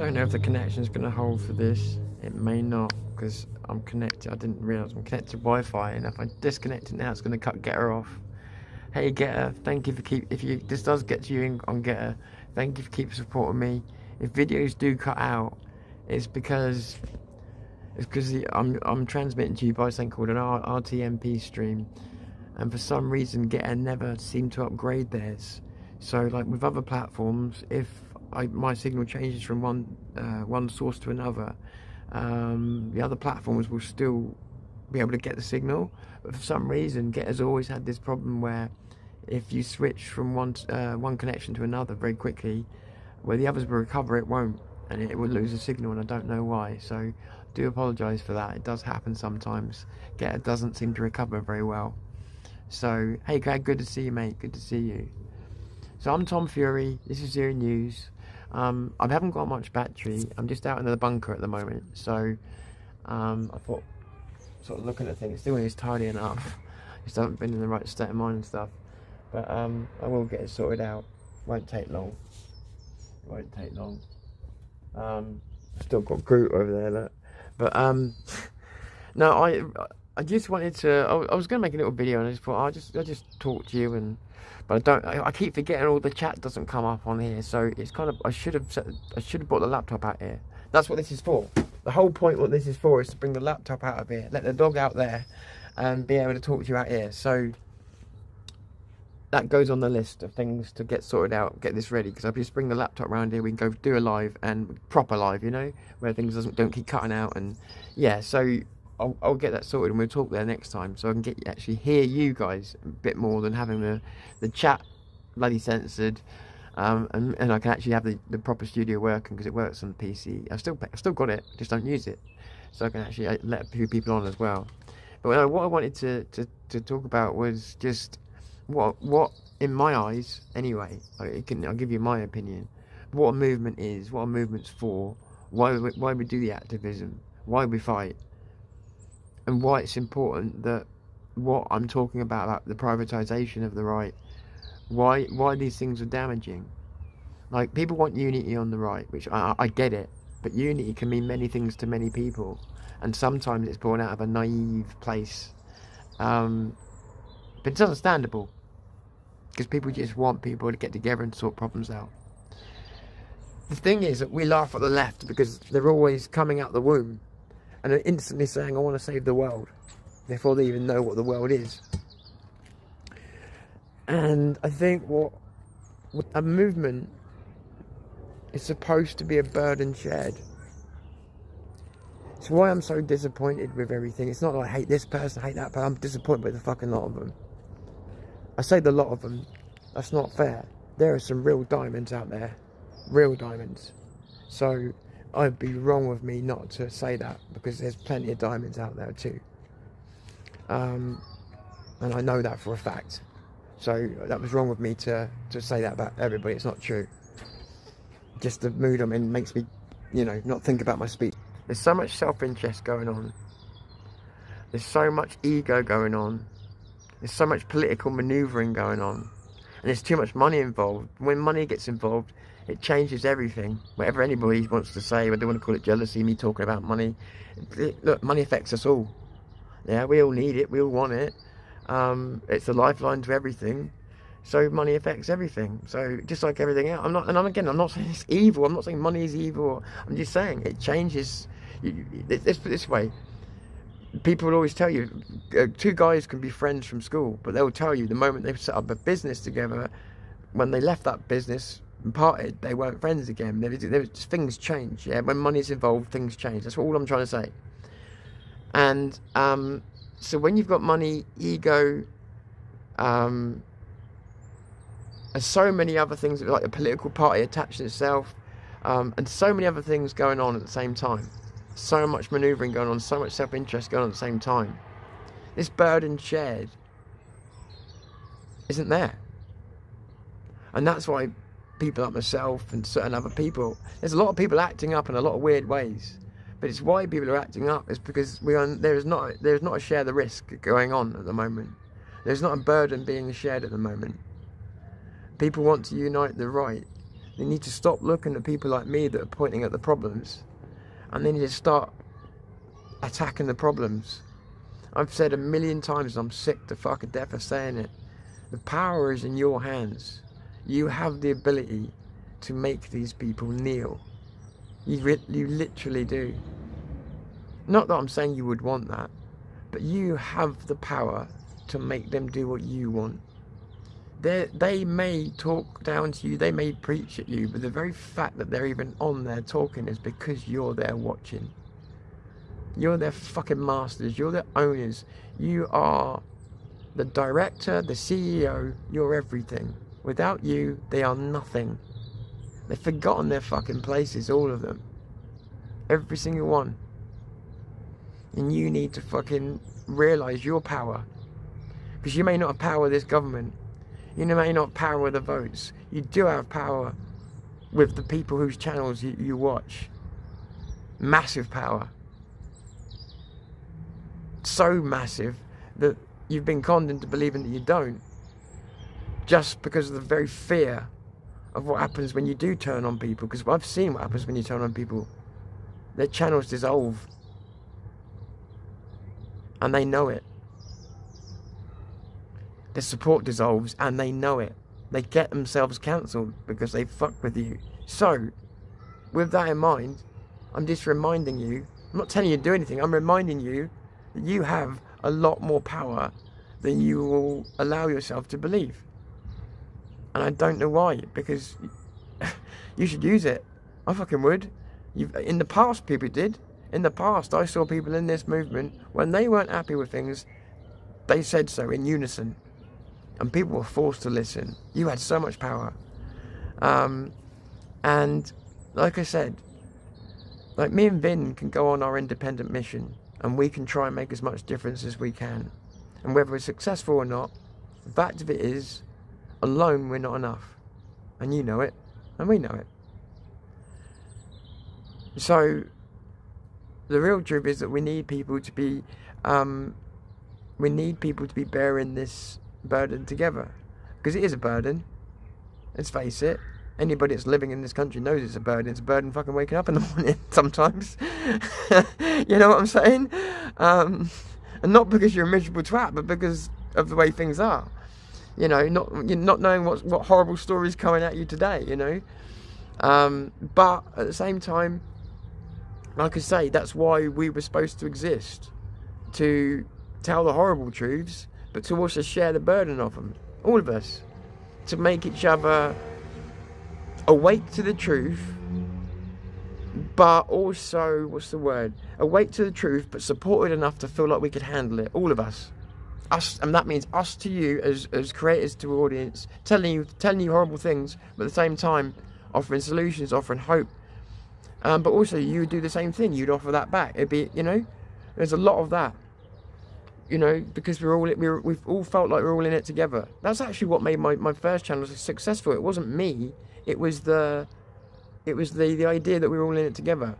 don't know if the connection is going to hold for this. It may not, because I'm connected. I didn't realise I'm connected to Wi-Fi, and if I disconnect it now, it's going to cut Getter off. Hey Getter, thank you for if this does get to you on Getter, thank you for keeping supporting me. If videos do cut out, it's because I'm transmitting to you by something called an RTMP stream, and for some reason Getter never seemed to upgrade theirs. So like with other platforms, if my signal changes from one source to another, the other platforms will still be able to get the signal. But for some reason, Getter's always had this problem where if you switch from one connection to another very quickly, where the others will recover, it won't, and it will lose the signal, and I don't know why. So I do apologise for that. It does happen sometimes. Getter doesn't seem to recover very well. So hey Greg, good to see you, mate. Good to see you. So I'm Tom Fury. This is Zero News. I haven't got much battery. I'm just out in the bunker at the moment. So I thought, sort of looking at things, still is tidying up. Just haven't been in the right state of mind and stuff. But I will get it sorted out. Won't take long. It won't take long. Still got Groot over there, look. But no, I just wanted to. I was going to make a little video, and I just thought I'll just talk to you, but I keep forgetting all the chat doesn't come up on here. So it's kind of I should have brought the laptop out here. That's what this is for. The whole point what this is for is to bring the laptop out of here, let the dog out there, and be able to talk to you out here. So that goes on the list of things to get sorted out, get this ready, because I'll just bring the laptop around here, we can go do a live, and proper live, you know, where things don't keep cutting out, and yeah, so I'll get that sorted, and we'll talk there next time, so I can actually hear you guys a bit more than having the chat bloody censored, and I can actually have the proper studio working, because it works on the PC. I've still got it, just don't use it, so I can actually let a few people on as well. But what I wanted to talk about was just what in my eyes anyway, I'll give you my opinion, what a movement is, what a movement's for, why we do the activism, why we fight, and why it's important that what I'm talking about the privatization of the right, why these things are damaging. Like, people want unity on the right, which I get it, but unity can mean many things to many people, and sometimes it's born out of a naive place, but it's understandable, because people just want people to get together and sort problems out. The thing is that we laugh at the left because they're always coming out the womb and they're instantly saying, I want to save the world, before they even know what the world is. And I think what a movement is supposed to be a burden shared. It's why I'm so disappointed with everything. It's not like I hate this person, I hate that person. I'm disappointed with the fucking lot of them. I say the lot of them. That's not fair. There are some real diamonds out there. Real diamonds. So I'd be wrong with me not to say that, because there's plenty of diamonds out there too. And I know that for a fact. So that was wrong of me to say that about everybody. It's not true. Just the mood I'm in makes me, not think about my speech. There's so much self-interest going on. There's so much ego going on. There's so much political manoeuvring going on. And there's too much money involved. When money gets involved, it changes everything. Whatever anybody wants to say, I don't want to call it jealousy, me talking about money. Look, money affects us all. Yeah, we all need it, we all want it. It's the lifeline to everything. So money affects everything. So just like everything else, I'm not saying it's evil. I'm not saying money is evil. I'm just saying it changes. Let's put it this way. People will always tell you, two guys can be friends from school, but they'll tell you the moment they've set up a business together, when they left that business and parted, they weren't friends again. Things change. Yeah, when money's involved, things change. That's all I'm trying to say. And so when you've got money, ego, and so many other things, like a political party attached to itself, and so many other things going on at the same time. So much manoeuvring going on, so much self-interest going on at the same time. This burden shared isn't there. And that's why people like myself and certain other people, there's a lot of people acting up in a lot of weird ways. But it's why people are acting up is because there is not a share the risk going on at the moment. There's not a burden being shared at the moment. People want to unite the right. They need to stop looking at people like me that are pointing at the problems, and they need to start attacking the problems. I've said a million times, I'm sick to fucking death of saying it. The power is in your hands. You have the ability to make these people kneel. You literally do. Not that I'm saying you would want that, but you have the power to make them do what you want. They may talk down to you, they may preach at you, but the very fact that they're even on there talking is because you're there watching. You're their fucking masters, you're their owners. You are the director, the CEO, you're everything. Without you, they are nothing. They've forgotten their fucking places, all of them. Every single one. And you need to fucking realise your power. Because you may not have power with this government. You may not have power with the votes. You do have power with the people whose channels you watch. Massive power. So massive that you've been conned into believing that you don't. Just because of the very fear of what happens when you do turn on people. Because I've seen what happens when you turn on people. Their channels dissolve. And they know it. Their support dissolves and they know it. They get themselves cancelled because they fuck with you. So, with that in mind, I'm just reminding you, I'm not telling you to do anything, I'm reminding you that you have a lot more power than you will allow yourself to believe. And I don't know why, because you should use it. I fucking would. In the past, people did. In the past, I saw people in this movement, when they weren't happy with things, they said so in unison. And people were forced to listen. You had so much power. And like I said, like me and Vin can go on our independent mission and we can try and make as much difference as we can. And whether we're successful or not, the fact of it is, alone we're not enough. And you know it, and we know it. So, the real truth is that we need people to be, bearing this burden together, because it is a burden. Let's face it. Anybody that's living in this country knows it's a burden. It's a burden fucking waking up in the morning sometimes. You know what I'm saying? And not because you're a miserable twat, but because of the way things are. You know, not knowing what horrible stories coming at you today. You know, but at the same time, like I say, that's why we were supposed to exist, to tell the horrible truths, but to also share the burden of them, all of us, to make each other awake to the truth, but also, awake to the truth, but supported enough to feel like we could handle it, all of us. And that means us to you as creators to audience, telling you horrible things, but at the same time, offering solutions, offering hope. But also, you would do the same thing, you'd offer that back. It'd be, you know, there's a lot of that. You know, because we've all felt like we're all in it together. That's actually what made my first channel successful. It wasn't me. It was the idea that we were all in it together.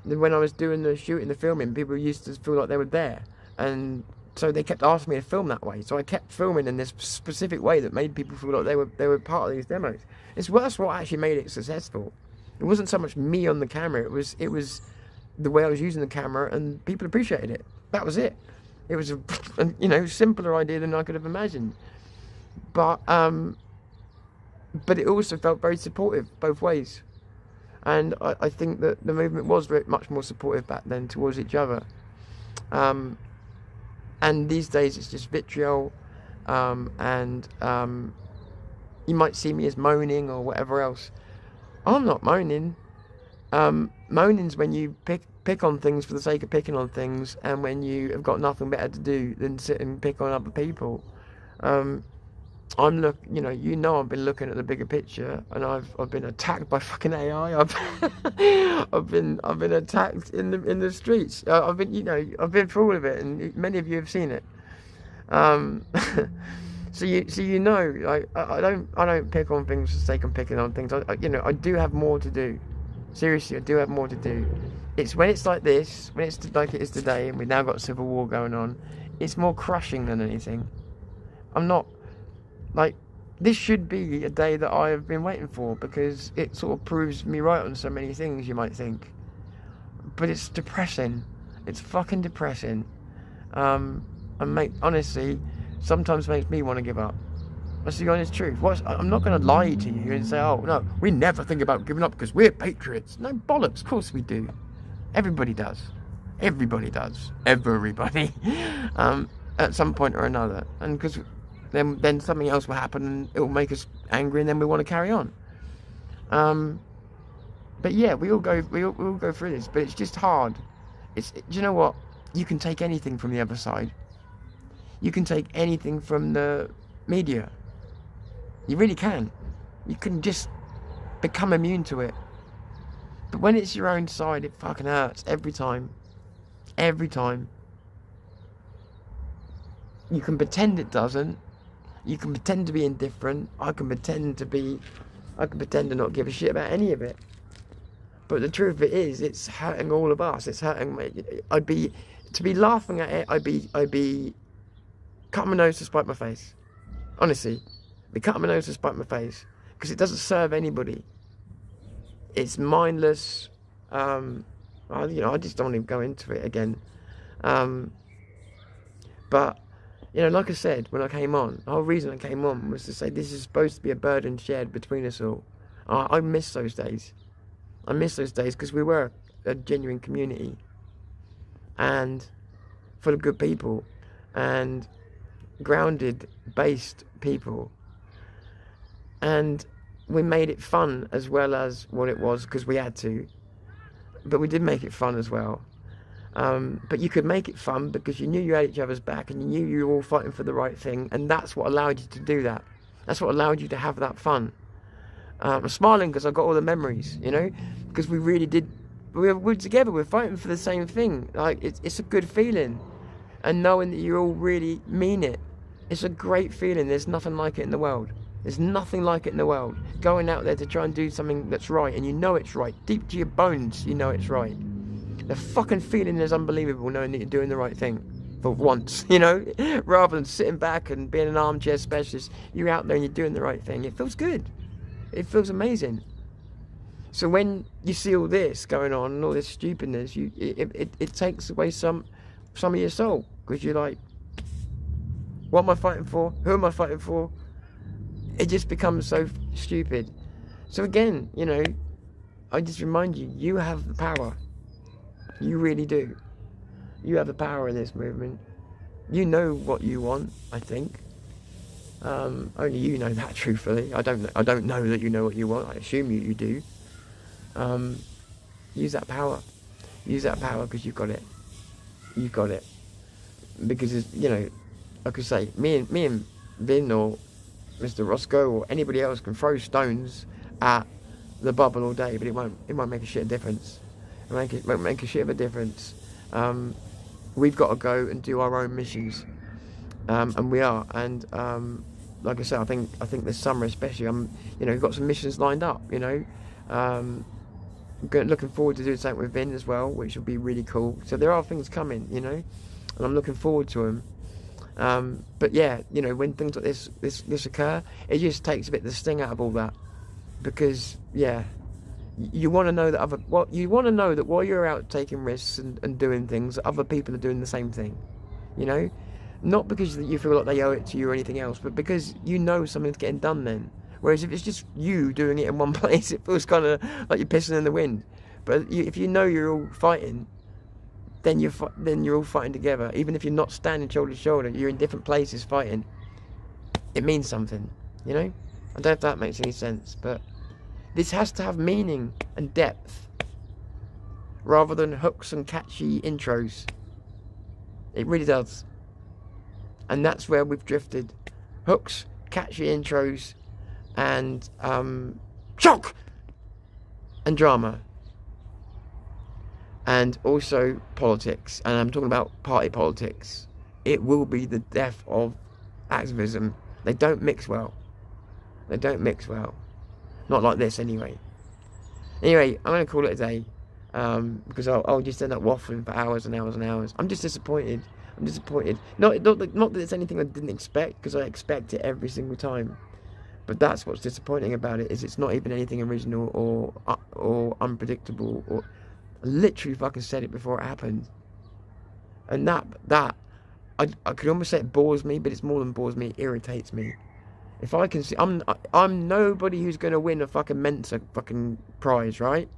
When I was doing the shooting, the filming, people used to feel like they were there, and so they kept asking me to film that way. So I kept filming in this specific way that made people feel like they were part of these demos. That's what actually made it successful. It wasn't so much me on the camera. It was the way I was using the camera, and people appreciated it. That was it. It was a simpler idea than I could have imagined, but it also felt very supportive both ways, and I think that the movement was very much more supportive back then towards each other, and these days it's just vitriol, and you might see me as moaning or whatever else. I'm not moaning. Moaning's when you pick on things for the sake of picking on things, and when you have got nothing better to do than sit and pick on other people. I've been looking at the bigger picture, and I've been attacked by fucking AI. I've been attacked in the streets. I've been through all of it, and many of you have seen it. So you know, like I don't pick on things for the sake of picking on things. I do have more to do. Seriously, I do have more to do. It's when it's like this, when it's like it is today, and we've now got civil war going on, it's more crushing than anything. I'm not, like, this should be a day that I have been waiting for, because it sort of proves me right on so many things, you might think. But it's depressing. It's fucking depressing. And honestly, sometimes makes me want to give up. That's the honest truth. I'm not going to lie to you and say, oh, no, we never think about giving up because we're patriots. No, bollocks. Of course we do. Everybody does. Everybody does. Everybody. At some point or another. And because then something else will happen and it will make us angry, and then we want to carry on. But yeah, we all go through this, but it's just hard. Do you know what? You can take anything from the other side. You can take anything from the media. You really can. You can just become immune to it. But when it's your own side, it fucking hurts every time. Every time. You can pretend it doesn't. You can pretend to be indifferent. I can pretend to not give a shit about any of it. But the truth of it is, it's hurting all of us. It's hurting me. To be laughing at it, I'd be cutting my nose to spite my face. Honestly, be cutting my nose to spite my face, because it doesn't serve anybody. It's mindless. I just don't want to go into it again. But like I said, when I came on, the whole reason I came on was to say this is supposed to be a burden shared between us all. I miss those days. I miss those days because we were a genuine community and full of good people and grounded, based people. And we made it fun as well as what it was, because we had to. But we did make it fun as well. But you could make it fun because you knew you had each other's back and you knew you were all fighting for the right thing. And that's what allowed you to do that. That's what allowed you to have that fun. I'm smiling because I got all the memories, because we really did. We're together. We're fighting for the same thing. Like it's a good feeling, and knowing that you all really mean it, it's a great feeling. There's nothing like it in the world. There's nothing like it in the world. Going out there to try and do something that's right, and you know it's right. Deep to your bones, you know it's right. The fucking feeling is unbelievable, knowing that you're doing the right thing for once, rather than sitting back and being an armchair specialist. You're out there and you're doing the right thing. It feels good. It feels amazing. So when you see all this going on and all this stupidness, it takes away some of your soul, because you're like, what am I fighting for? Who am I fighting for? It just becomes so stupid. So again, I just remind you, you have the power. You really do. You have the power in this movement. You know what you want, I think. Only you know that, truthfully. I don't know that you know what you want. I assume you do. Use that power. Use that power, because you've got it. You've got it. Because like I say, me and Vin or Mr. Roscoe or anybody else can throw stones at the bubble all day, but it won't make a shit of difference. It won't make a shit of a difference. We've got to go and do our own missions, and we are. And like I said, I think this summer especially, we've got some missions lined up. Looking forward to doing something with Vin as well, which will be really cool. So there are things coming, and I'm looking forward to them. But yeah, when things like this occur, it just takes a bit of the sting out of all that, because you want to know that while you're out taking risks and doing things, other people are doing the same thing, not because you feel like they owe it to you or anything else, but because something's getting done then. Whereas if it's just you doing it in one place, it feels kind of like you're pissing in the wind. But if you're all fighting, then you're all fighting together. Even if you're not standing shoulder to shoulder, you're in different places fighting. It means something, I don't know if that makes any sense, but this has to have meaning and depth, rather than hooks and catchy intros. It really does. And that's where we've drifted. Hooks, catchy intros, and shock and drama, and also politics. And I'm talking about party politics. It will be the death of activism. They don't mix well. Not like this anyway. I'm going to call it a day, because I'll just end up waffling for hours and hours and hours. I'm just disappointed. Not that it's anything I didn't expect, because I expect it every single time. But that's what's disappointing about it, is it's not even anything original or unpredictable. Or I literally fucking said it before it happened. And that I could almost say it bores me, but it's more than bores me. It irritates me. If I can see, I'm nobody who's gonna win a fucking Mensa fucking prize, right?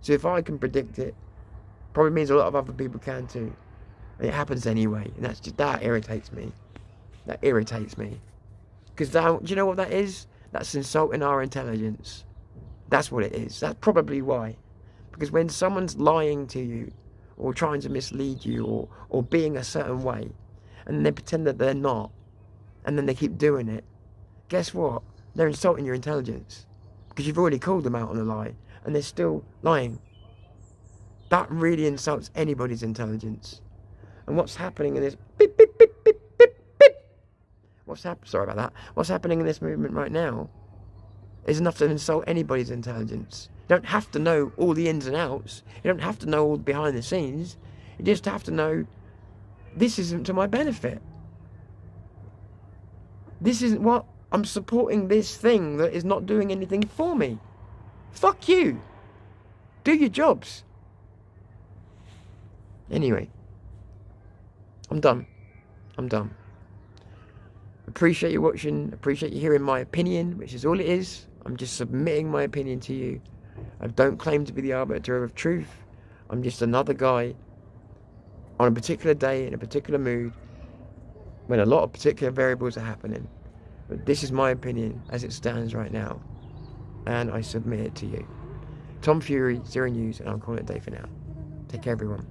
So if I can predict it, probably means a lot of other people can too. And it happens anyway, and that irritates me. That irritates me. Because do you know what that is? That's insulting our intelligence. That's what it is. That's probably why. Because when someone's lying to you, or trying to mislead you, or being a certain way, and they pretend that they're not, and then they keep doing it, guess what? They're insulting your intelligence. Because you've already called them out on a lie, and they're still lying. That really insults anybody's intelligence. And what's happening in this beep, beep, beep, beep, beep, beep. Sorry about that. What's happening in this movement right now is enough to insult anybody's intelligence. You don't have to know all the ins and outs. You don't have to know all the behind the scenes. You just have to know, this isn't to my benefit. This isn't what I'm supporting, this thing that is not doing anything for me. Fuck you. Do your jobs. Anyway, I'm done. Appreciate you watching. Appreciate you hearing my opinion, which is all it is. I'm just submitting my opinion to you. I don't claim to be the arbiter of truth. I'm just another guy on a particular day in a particular mood when a lot of particular variables are happening. But this is my opinion as it stands right now, and I submit it to you. Tom Fury, Zero News, and I'll call it a day for now. Take care, everyone.